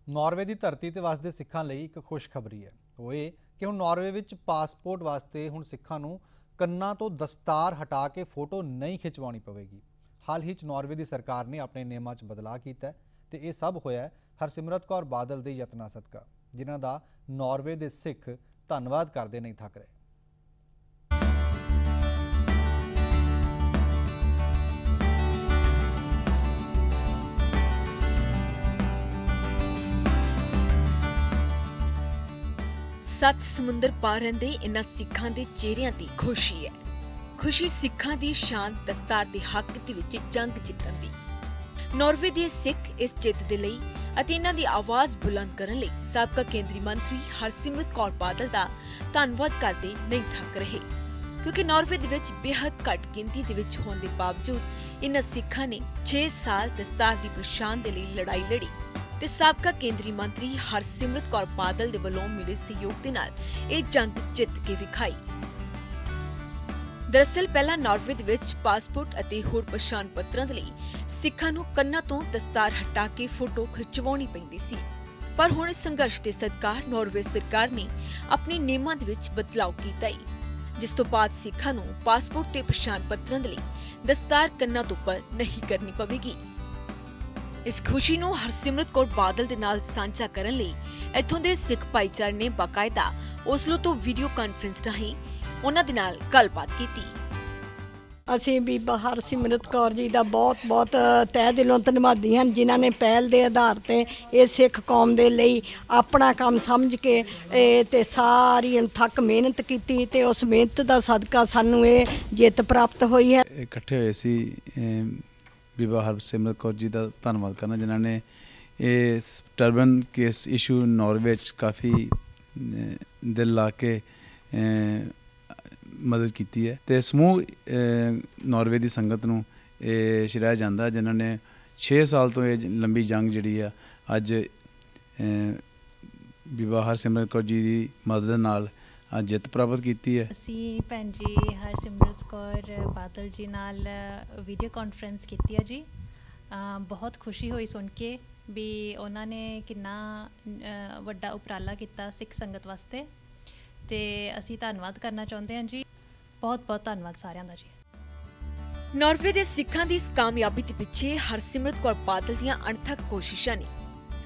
Norway ਦੀ ਧਰਤੀ ਤੇ ਵਸਦੇ ਸਿੱਖਾਂ ਲਈ ਇੱਕ ਖੁਸ਼ਖਬਰੀ ਹੈ। ਉਹ ਇਹ ਕਿ ਹੁਣ ਨਾਰਵੇ ਵਿੱਚ ਪਾਸਪੋਰਟ ਵਾਸਤੇ ਹੁਣ ਸਿੱਖਾਂ ਨੂੰ ਕੰਨਾਂ ਤੋਂ ਦਸਤਾਰ ਹਟਾ ਕੇ ਫੋਟੋ ਨਹੀਂ ਖਿਚਵਾਉਣੀ ਪਵੇਗੀ। ਹਾਲ ਹੀ 'ਚ ਨਾਰਵੇ ਦੀ ਸਰਕਾਰ ਨੇ ਆਪਣੇ ਨਿਯਮਾਂ 'ਚ ਬਦਲਾਅ ਕੀਤਾ ਤੇ ਇਹ ਸਭ ਹੋਇਆ ਹੈ ਹਰਸਿਮਰਤ ਕੌਰ ਬਾਦਲ ਦੇ ਯਤਨਾਂ ਸਦਕਾ, ਜਿਨ੍ਹਾਂ ਦਾ ਨਾਰਵੇ ਦੇ ਸਿੱਖ ਧੰਨਵਾਦ ਕਰਦੇ ਨਹੀਂ ਥੱਕ ਰਹੇ। सत्त समुंदर पार रहिंदे इन्हां सिखां दे चेहरिਆਂ ते खुशी है। खुशी सिखां दी शान दस्तार दे हक दे विच जंग जितण दी। नार्वे दे सिख इस जिੱਤ दे लई ਅਤੇ इन्हां दी आवाज़ बुलंद करन लई साबका केंद्रीय मंत्री हरसिमरत कौर बादल दा धन्नवाद करदे नहीं थक रहे, क्योंकि नार्वे दे विच बेहद घट गिनती दे विच होण दे बावजूद इन्हां सिखां ने 6 साल दस्तार दी पछाण दे लई लड़ाई लड़ी ते साबका केंद्रीय मंत्री हरसिमरत कौर बादल दे वल्लों मिले सहयोग दे नाल इह जंग जिੱਤ के विखाई। दरअसल पहला नार्वे दे विच पासपोर्ट अते होर पछाण पत्रां दे लई सिखां नूं कन्नां तों दस्तार हटा के फोटो खिचवाउणी पैंदी सी, पर हुण संघर्ष दे सदका नार्वे सरकार ने अपने नियमां दे विच बदलाव कीता है, जिस तों बाद सिखां नूं पासपोर्ट ते पछाण पत्रां दे लई दस्तार कन्नां तों उपर नहीं करनी पवेगी। इस खुशी नूं हरसिमरत कौर बादल दे नाल सांझा करन लई इत्थों दे सिख भाईचारे ने बाकायदा ओसलो तो वीडियो कॉन्फ्रेंस राहीं उन्हां दे नाल गलबात कीती। ਅਸੀਂ ਬੀਬਾ ਹਰਸਿਮਰਤ ਕੌਰ ਜੀ ਦਾ ਬਹੁਤ ਤਹਿ ਦਿਲੋਂ ਧੰਨਵਾਦੀ ਹਾਂ, ਜਿਨ੍ਹਾਂ ਨੇ ਪਹਿਲ ਦੇ ਆਧਾਰ ਤੇ ਇਹ ਸਿੱਖ ਕੌਮ ਦੇ ਲਈ ਆਪਣਾ ਕੰਮ ਸਮਝ ਕੇ ਤੇ ਸਾਰੀ ਅਣਥੱਕ ਮਿਹਨਤ ਕੀਤੀ ਤੇ ਉਸ ਮਿਹਨਤ ਦਾ ਸਦਕਾ ਸਾਨੂੰ ਇਹ ਜਿੱਤ ਪ੍ਰਾਪਤ ਹੋਈ ਹੈ। ਇਕੱਠੇ ਹੋਏ ਸੀ ਬੀਬਾ ਹਰਸਿਮਰਤ ਕੌਰ ਜੀ ਦਾ ਧੰਨਵਾਦ ਕਰਨਾ, ਜਿਨ੍ਹਾਂ ਨੇ ਇਹ ਟਰਬਨ ਕੇਸ ਇਸ਼ੂ ਨਾਰਵੇ 'ਚ ਕਾਫੀ ਦਿਲ ਲਾ ਕੇ मदद की है। तो समूह नार्वे की संगत नूं श्रेय जाता, जिन्होंने 6 साल तो ये लंबी जंग जी अज बीबा हरसिमरत कौर जी की मदद नाल अज जित प्राप्त की है। असी भैन जी हरसिमरत कौर बादल जी नाल वीडियो कॉन्फ्रेंस की है जी। बहुत खुशी हुई सुन के भी उन्होंने कितना वड्डा उपराला किया सिख संगत वास्ते, ते असी धन्नवाद करना चाहते हैं जी। बहुत धन्नवाद सारिਆਂ ਦਾ जी। नार्वे ਦੇ ਸਿੱਖਾਂ ਦੀ ਇਸ ਕਾਮਯਾਬੀ ਦੇ ਪਿੱਛੇ ਹਰਸਿਮਰਤ ਕੌਰ ਬਾਦਲ ਦੀਆਂ ਅਣਥੱਕ ਕੋਸ਼ਿਸ਼ਾਂ ਨੇ।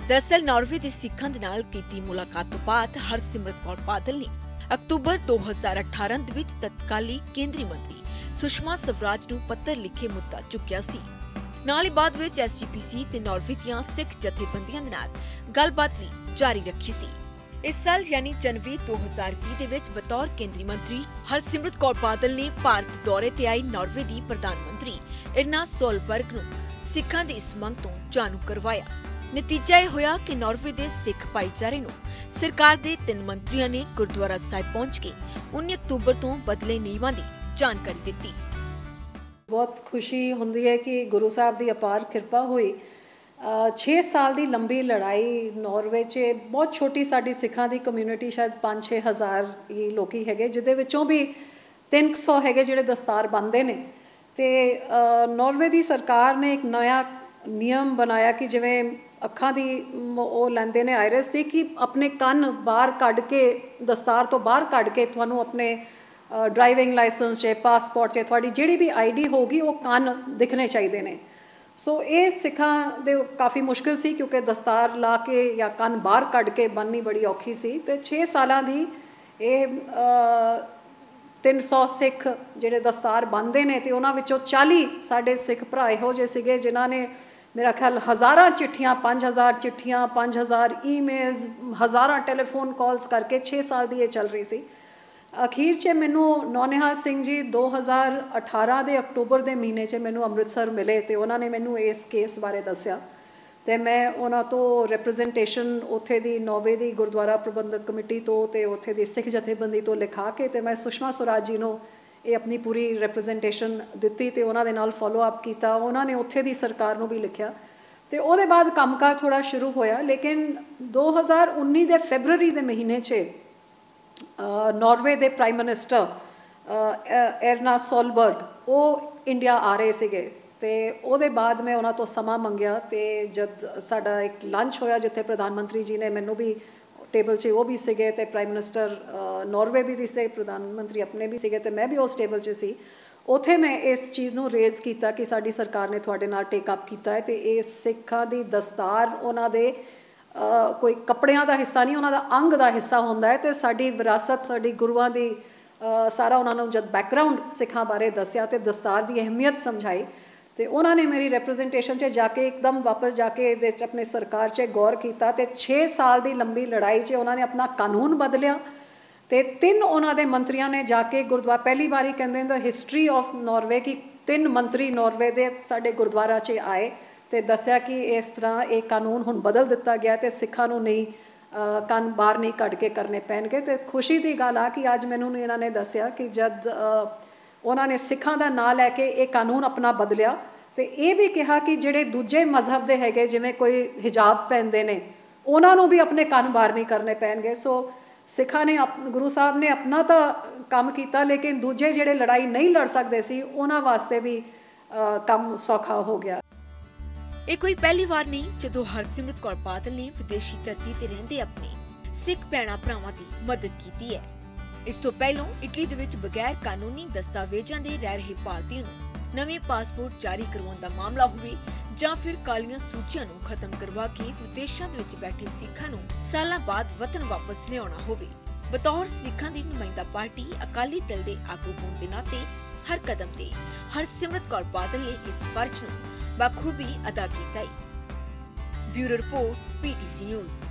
ਦਰਅਸਲ ਨਾਰਵੇ ਦੇ ਸਿੱਖਾਂ ਦੇ ਨਾਲ ਕੀਤੀ ਮੁਲਾਕਾਤ ਤੋਂ ਬਾਅਦ ਹਰਸਿਮਰਤ ਕੌਰ ਬਾਦਲ ਨੇ ਅਕਤੂਬਰ 2018 ਦੇ ਵਿੱਚ ਤਤਕਾਲੀ ਕੇਂਦਰੀ ਮੰਤਰੀ ਸੁਸ਼ਮਾ ਸਵਰਾਜ ਨੂੰ ਪੱਤਰ ਲਿਖੇ ਮੁੱਦਾ ਚੁੱਕਿਆ ਸੀ। ਨਾਲ ਹੀ ਬਾਅਦ ਵਿੱਚ SGPC ਤੇ ਨਾਰਵੇ ਦੀਆਂ ਸਿੱਖ ਜਥੇਬੰਦੀਆਂ ਦੇ ਨਾਲ ਗੱਲਬਾਤ ਵੀ ਜਾਰੀ ਰੱਖੀ ਸੀ। इस साल यानी जनवरी 2020 ਦੇ ਵਿੱਚ बतौर केंद्रीय मंत्री हरसिमरत कौर बादल ने भारत दौरे ते आई नार्वे ਦੀ प्रधानमंत्री इरना सोलबर्ग ਨੂੰ ਸਿੱਖਾਂ ਦੀ ਇਸ ਮੰਗ ਤੋਂ ਜਾਣੂ ਕਰਵਾਇਆ। ਨਤੀਜਾ ਇਹ ਹੋਇਆ ਕਿ ਨਾਰਵੇ ਦੇ ਸਿੱਖ ਭਾਈਚਾਰੇ ਨੂੰ ਸਰਕਾਰ ਦੇ 3 ਮੰਤਰੀਆਂ ਨੇ ਗੁਰਦੁਆਰਾ ਸਾਹਿਬ ਪਹੁੰਚ ਕੇ 19 ਅਕਤੂਬਰ ਤੋਂ ਬਦਲੇ ਨਿਯਮਾਂ ਦੀ ਜਾਣਕਾਰੀ ਦਿੱਤੀ। ਬਹੁਤ ਖੁਸ਼ੀ ਹੁੰਦੀ ਹੈ ਕਿ ਗੁਰੂ ਸਾਹਿਬ ਦੀ ਅਪਾਰ ਕਿਰਪਾ ਹੋਈ। 6 ਸਾਲ ਦੀ ਲੰਬੀ ਲੜਾਈ ਨਾਰਵੇ 'ਚ ਬਹੁਤ ਛੋਟੀ ਸਾਡੀ ਸਿੱਖਾਂ ਦੀ ਕਮਿਊਨਿਟੀ ਸ਼ਾਇਦ 5-6 ਹਜ਼ਾਰ ਹੀ ਲੋਕੀ ਹੈਗੇ, ਜਿਹਦੇ ਵਿੱਚੋਂ ਵੀ 300 ਹੈਗੇ ਜਿਹੜੇ ਦਸਤਾਰ ਬੰਨ੍ਹਦੇ ਨੇ। ਅਤੇ ਨਾਰਵੇ ਦੀ ਸਰਕਾਰ ਨੇ ਇੱਕ ਨਵਾਂ ਨਿਯਮ ਬਣਾਇਆ ਕਿ ਜਿਵੇਂ ਅੱਖਾਂ ਦੀ ਉਹ ਲੈਂਦੇ ਨੇ ਆਇਰਿਸ ਦੀ, ਕਿ ਆਪਣੇ ਕੰਨ ਬਾਹਰ ਕੱਢ ਕੇ ਦਸਤਾਰ ਤੋਂ ਬਾਹਰ ਕੱਢ ਕੇ ਤੁਹਾਨੂੰ ਆਪਣੇ ਡਰਾਈਵਿੰਗ ਲਾਇਸੈਂਸ 'ਚ ਪਾਸਪੋਰਟ 'ਚ ਤੁਹਾਡੀ ਜਿਹੜੀ ਵੀ ID ਹੋਊਗੀ ਉਹ ਕੰਨ ਦਿਖਣੇ ਚਾਹੀਦੇ ਨੇ। ਸੋ ਇਹ ਸਿੱਖਾਂ ਦੇ ਕਾਫੀ ਮੁਸ਼ਕਿਲ ਸੀ, ਕਿਉਂਕਿ ਦਸਤਾਰ ਲਾ ਕੇ ਜਾਂ ਕੰਨ ਬਾਹਰ ਕੱਢ ਕੇ ਬੰਨ੍ਹਣੀ ਬੜੀ ਔਖੀ ਸੀ। ਅਤੇ 6 ਸਾਲਾਂ ਦੀ ਇਹ 300 ਸਿੱਖ ਜਿਹੜੇ ਦਸਤਾਰ ਬੰਨ੍ਹਦੇ ਨੇ, ਅਤੇ ਉਹਨਾਂ ਵਿੱਚੋਂ 40 ਸਾਡੇ ਸਿੱਖ ਭਰਾ ਇਹੋ ਜਿਹੇ ਸੀਗੇ ਜਿਨ੍ਹਾਂ ਨੇ ਮੇਰਾ ਖਿਆਲ ਹਜ਼ਾਰਾਂ ਚਿੱਠੀਆਂ 5000 ਚਿੱਠੀਆਂ 5000 ਈਮੇਲਸ ਹਜ਼ਾਰਾਂ ਟੈਲੀਫੋਨ ਕਾਲਸ ਕਰਕੇ 6 ਸਾਲ ਦੀ ਇਹ ਚੱਲ ਰਹੀ ਸੀ। ਅਖੀਰ 'ਚ ਮੈਨੂੰ ਨੌਨਿਹਾਲ ਸਿੰਘ ਜੀ 2018 ਦੇ ਅਕਤੂਬਰ ਦੇ ਮਹੀਨੇ 'ਚ ਮੈਨੂੰ ਅੰਮ੍ਰਿਤਸਰ ਮਿਲੇ ਅਤੇ ਉਹਨਾਂ ਨੇ ਮੈਨੂੰ ਇਸ ਕੇਸ ਬਾਰੇ ਦੱਸਿਆ, ਅਤੇ ਮੈਂ ਉਹਨਾਂ ਤੋਂ ਰਿਪਰੈਜ਼ੈਂਟੇਸ਼ਨ ਉੱਥੇ ਦੀ ਨਾਰਵੇ ਦੀ ਗੁਰਦੁਆਰਾ ਪ੍ਰਬੰਧਕ ਕਮੇਟੀ ਤੋਂ ਅਤੇ ਉੱਥੇ ਦੀ ਸਿੱਖ ਜਥੇਬੰਦੀ ਤੋਂ ਲਿਖਾ ਕੇ ਅਤੇ ਮੈਂ ਸੁਸ਼ਮਾ ਸਵਰਾਜ ਜੀ ਨੂੰ ਇਹ ਆਪਣੀ ਪੂਰੀ ਰਿਪਰੈਜ਼ੈਂਟੇਸ਼ਨ ਦਿੱਤੀ ਅਤੇ ਉਹਨਾਂ ਦੇ ਨਾਲ ਫੋਲੋ ਅਪ ਕੀਤਾ। ਉਹਨਾਂ ਨੇ ਉੱਥੇ ਦੀ ਸਰਕਾਰ ਨੂੰ ਵੀ ਲਿਖਿਆ ਅਤੇ ਉਹਦੇ ਬਾਅਦ ਕੰਮਕਾਰ ਥੋੜ੍ਹਾ ਸ਼ੁਰੂ ਹੋਇਆ। ਲੇਕਿਨ 2019 ਦੇ ਫੈਬਰਵਰੀ ਦੇ ਮਹੀਨੇ 'ਚ ਨਾਰਵੇ ਦੇ ਪ੍ਰਾਈਮ ਮਿਨਿਸਟਰ एरना सोलबर्ग वो इंडिया आ रहे थे ਤੇ ਉਹਦੇ ਬਾਅਦ ਮੈਂ ਉਹਨਾਂ ਤੋਂ ਸਮਾਂ ਮੰਗਿਆ ਤੇ ਜਦ ਸਾਡਾ ਇੱਕ ਲੰਚ ਹੋਇਆ ਜਿੱਥੇ ਪ੍ਰਧਾਨ ਮੰਤਰੀ ਜੀ ਨੇ ਮੈਨੂੰ ਵੀ ਟੇਬਲ 'ਚ ਉਹ ਵੀ ਸੀਗੇ ਤੇ ਪ੍ਰਾਈਮ ਮਿਨਿਸਟਰ ਨਾਰਵੇ ਵੀ ਸੀ, ਪ੍ਰਧਾਨ ਮੰਤਰੀ ਆਪਣੇ ਵੀ ਸੀਗੇ ਤੇ ਮੈਂ ਵੀ ਉਸ ਟੇਬਲ 'ਚ ਸੀ। ਉੱਥੇ ਮੈਂ ਇਸ ਚੀਜ਼ ਨੂੰ ਰੇਜ਼ ਕੀਤਾ ਕਿ ਸਾਡੀ ਸਰਕਾਰ ਨੇ ਤੁਹਾਡੇ ਨਾਲ ਟੇਕ ਅਪ ਕੀਤਾ ਹੈ ਤੇ ਇਹ ਸਿੱਖਾਂ ਦੀ ਦਸਤਾਰ ਉਹਨਾਂ ਦੇ ਕੋਈ ਕੱਪੜਿਆਂ ਦਾ ਹਿੱਸਾ ਨਹੀਂ, ਉਹਨਾਂ ਦਾ ਅੰਗ ਦਾ ਹਿੱਸਾ ਹੁੰਦਾ ਹੈ ਤੇ ਸਾਡੀ ਵਿਰਾਸਤ, ਸਾਡੀ ਗੁਰੂਆਂ ਦੀ ਸਾਰਾ ਉਹਨਾਂ ਨੂੰ ਜਦ ਬੈਕਗਰਾਊਂਡ ਸਿੱਖਾਂ ਬਾਰੇ ਦੱਸਿਆ ਤੇ ਦਸਤਾਰ ਦੀ ਅਹਿਮੀਅਤ ਸਮਝਾਈ ਤੇ ਉਹਨਾਂ ਨੇ ਮੇਰੀ ਰਿਪਰੈਜ਼ੈਂਟੇਸ਼ਨ 'ਚ ਜਾ ਕੇ ਇੱਕਦਮ ਵਾਪਸ ਜਾ ਕੇ ਇਹਦੇ 'ਚ ਆਪਣੇ ਸਰਕਾਰ 'ਚ ਗੌਰ ਕੀਤਾ ਤੇ 6 ਸਾਲ ਦੀ ਲੰਬੀ ਲੜਾਈ 'ਚ ਉਹਨਾਂ ਨੇ ਆਪਣਾ ਕਾਨੂੰਨ ਬਦਲਿਆ ਤੇ 3 ਉਹਨਾਂ ਦੇ ਮੰਤਰੀਆਂ ਨੇ ਜਾ ਕੇ ਗੁਰਦੁਆਰਾ, ਪਹਿਲੀ ਵਾਰੀ ਕਹਿੰਦੇ ਦ ਹਿਸਟਰੀ ਆਫ ਨਾਰਵੇ ਕਿ 3 ਮੰਤਰੀ ਨਾਰਵੇ ਦੇ ਸਾਡੇ ਗੁਰਦੁਆਰਾ 'ਚ ਆਏ ਤੇ ਦੱਸਿਆ ਕਿ ਇਸ ਤਰ੍ਹਾਂ ਇਹ ਕਾਨੂੰਨ ਹੁਣ ਬਦਲ ਦਿੱਤਾ ਗਿਆ ਤੇ ਸਿੱਖਾਂ ਨੂੰ ਨਹੀਂ ਕੰਨ ਬਾਹਰ ਨਹੀਂ ਕੱਢ ਕੇ ਕਰਨੇ ਪੈਣਗੇ। ਤੇ ਖੁਸ਼ੀ ਦੀ ਗੱਲ ਆ ਕਿ ਅੱਜ ਮੈਨੂੰ ਇਹਨਾਂ ਨੇ ਦੱਸਿਆ ਕਿ ਜਦ ਉਹਨਾਂ ਨੇ ਸਿੱਖਾਂ ਦਾ ਨਾਂ ਲੈ ਕੇ ਇਹ ਕਾਨੂੰਨ ਆਪਣਾ ਬਦਲਿਆ ਤੇ ਇਹ ਵੀ ਕਿਹਾ ਕਿ ਜਿਹੜੇ ਦੂਜੇ ਮਜ਼ਹਬ ਦੇ ਹੈਗੇ ਜਿਵੇਂ ਕੋਈ ਹਿਜਾਬ ਪਹਿਨਦੇ ਨੇ ਉਹਨਾਂ ਨੂੰ ਵੀ ਆਪਣੇ ਕੰਨ ਬਾਹਰ ਨਹੀਂ ਕਰਨੇ ਪੈਣਗੇ। ਸੋ ਸਿੱਖਾਂ ਨੇ ਗੁਰੂ ਸਾਹਿਬ ਨੇ ਆਪਣਾ ਤਾਂ ਕੰਮ ਕੀਤਾ ਲੇਕਿਨ ਦੂਜੇ ਜਿਹੜੇ ਲੜਾਈ ਨਹੀਂ ਲੜ ਸਕਦੇ ਸੀ ਉਹਨਾਂ ਵਾਸਤੇ ਵੀ ਕੰਮ ਸੌਖਾ ਹੋ ਗਿਆ। ਇਹ ਕੋਈ ਪਹਿਲੀ ਵਾਰ ਨਹੀਂ ਜਦੋਂ ਹਰਸਿਮਰਤ ਕੌਰ ਬਾਦਲ ਨੇ ਵਿਦੇਸ਼ੀ ਧਰਤੀ ਤੇ ਰਹਿੰਦੇ ਆਪਣੇ ਸਿੱਖ ਭੈਣਾਂ ਭਰਾਵਾਂ ਦੀ ਮਦਦ ਕੀਤੀ ਹੈ। ਇਸ ਤੋਂ ਪਹਿਲਾਂ ਇਟਲੀ ਦੇ ਵਿੱਚ ਬਗੈਰ ਕਾਨੂੰਨੀ ਦਸਤਾਵੇਜ਼ਾਂ ਦੇ ਰਹਿ ਰਹੇ ਭਾਰਤੀਆਂ ਨੂੰ ਨਵੇਂ ਪਾਸਪੋਰਟ ਜਾਰੀ ਕਰਵਾਉਣ ਦਾ ਮਾਮਲਾ ਹੋਵੇ ਜਾਂ ਫਿਰ ਕਾਲੀਆਂ ਸੂਚੀਆਂ ਨੂੰ ਖਤਮ ਕਰਵਾ ਕੇ ਵਿਦੇਸ਼ਾਂ ਦੇ ਵਿੱਚ ਬੈਠੇ ਸਿੱਖਾਂ ਨੂੰ ਸਾਲਾਂ ਬਾਅਦ ਵਤਨ ਵਾਪਸ ਲਿਆਉਣਾ ਹੋਵੇ, ਬਤੌਰ ਸਿੱਖਾਂ ਦੀ ਨੁਮਾਇੰਦਾ ਪਾਰਟੀ ਅਕਾਲੀ ਦਲ ਦੇ ਆਗੂ ਹੋਣ ਦੇ ਨਾਤੇ ਹਰ ਕਦਮ ਤੇ ਹਰਸਿਮਰਤ ਕੌਰ ਬਾਦਲ ਨੇ ਇਸ ਫਰਜ਼ ਨੂੰ ਬਖੂਬੀ ਅਦਾ ਕੀਤਾ ਹੈ। Bureau report, PTC news.